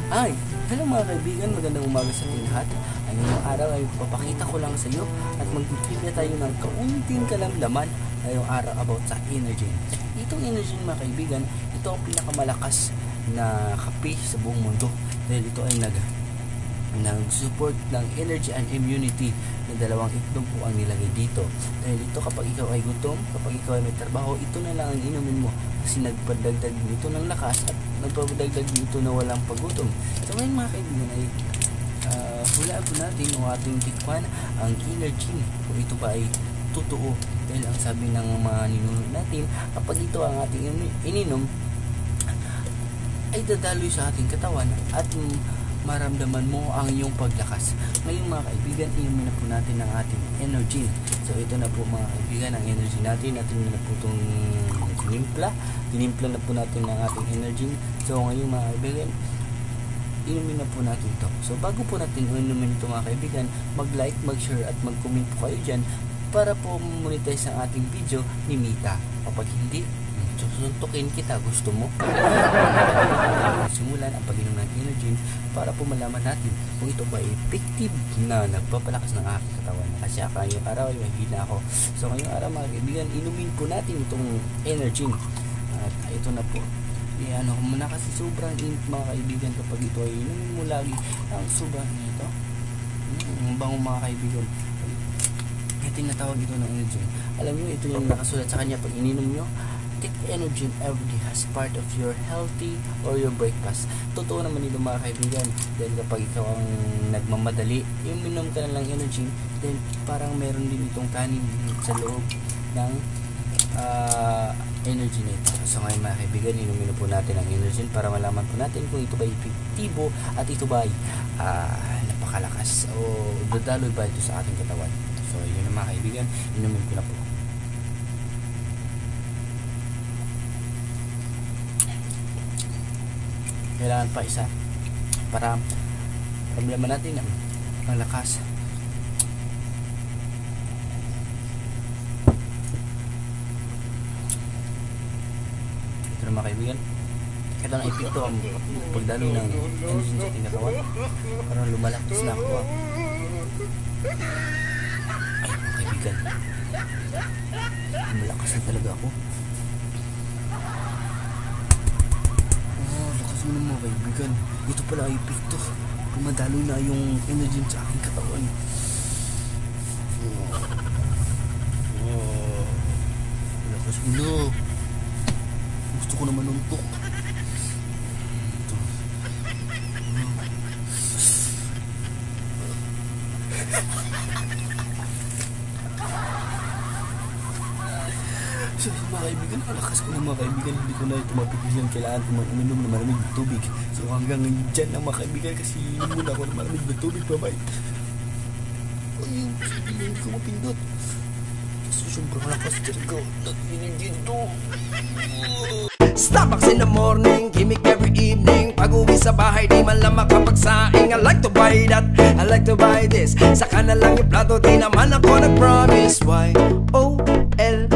Ay, hello mga kaibigan, magandang umaga sa ating lahat. Ngayong araw ay papakita ko lang sa iyo at magtitrivia tayo ng kaunting kalamdaman ngayong araw about sa energy. Itong energy mga kaibigan, ito ang pinakamalakas na kape sa buong mundo dahil ito ay nag-support ng energy and immunity na dalawang itlog po ang nilagay dito. Dahil ito kapag ikaw ay gutom, kapag ikaw ay may trabaho, ito na lang ang inumin mo kasi nagpadagdag dito ng lakas at nagpadagdag dito na walang pagutom. So ngayon mga kaibigan ay hulaan po natin o ating tikman ang energy kung ito ba ay totoo. Dahil ang sabi ng mga ninunod natin, kapag ito ang ating ininom ay dadaloy sa ating katawan at maramdaman mo ang iyong paglakas. Ngayon mga kaibigan, inumin na po natin ang ating energy. So ito na po mga kaibigan ang energy natin. Natin na po itong tinimpla na po natin ang ating energy. So ngayon mga kaibigan, inumin na po natin ito. So bago po natin inumin ito mga kaibigan, mag-like, mag-share at mag-comment po kayo dyan para po monetize ang ating video ni Mita. Kapag hindi, susuntukin kita, gusto mo? Simulan ang pag-inom ng energy para po malaman natin kung ito ba effective na nagpapalakas ng aking katawan. Kasi ngayong araw ay mahina ako. So ngayong araw mga kaibigan, inumin po natin itong energy. At ito na po. Ano mo na kasi sobrang init mga kaibigan kapag ito ay inumin mo lagi. Ang sobrang ito. Ang bango mga kaibigan. Ito yung natawag ito ng energy. Alam nyo, ito yung nakasulat sa kanya pag ininom nyo. Take energy every day as part of your healthy or your breakfast. Totoo naman ito mga kaibigan. Dahil kapag ikaw ang nagmamadali, uminom ka na lang energy, then parang meron din itong kanin sa loob ng energy na ito. So ngayon mga kaibigan, inumin po natin ang energy para malaman po natin kung ito ba epektibo at ito ba ay napakalakas o dadaloy ba ito sa ating katawan. So yun na mga kaibigan, inumin ko na po. Kailangan pa isa para problema natin ang lakas. Ito na mga kaibigan, ito ang epekto ang pagdalo ng energy sa ating katawan. Parang lumalakis na ako. Ay mga kaibigan, lumalakas na talaga ako. Ano mga kaibigan, ito pala ay epekto. Pumadalo na yung energy sa aking katawan. Lakas mo na. Gusto ko naman untok. So mga kaibigan, malakas ko na mga kaibigan. Hindi ko na ito mapigilan. Kailangan ko uminom na malamig na tubig. So hanggang dyan na mga kaibigan, kasi inom muna ako na malamig na tubig. Bye-bye. Ay, hindi ko mapindot. So sobrang lakas talaga. Nag-inig dito. Starbucks in the morning, gimmick every evening. Pag-uwi sa bahay, di man lang makapagsaing. I like to buy that, I like to buy this. Saka na lang yung plato, di naman ako nag-promise. Y-O-L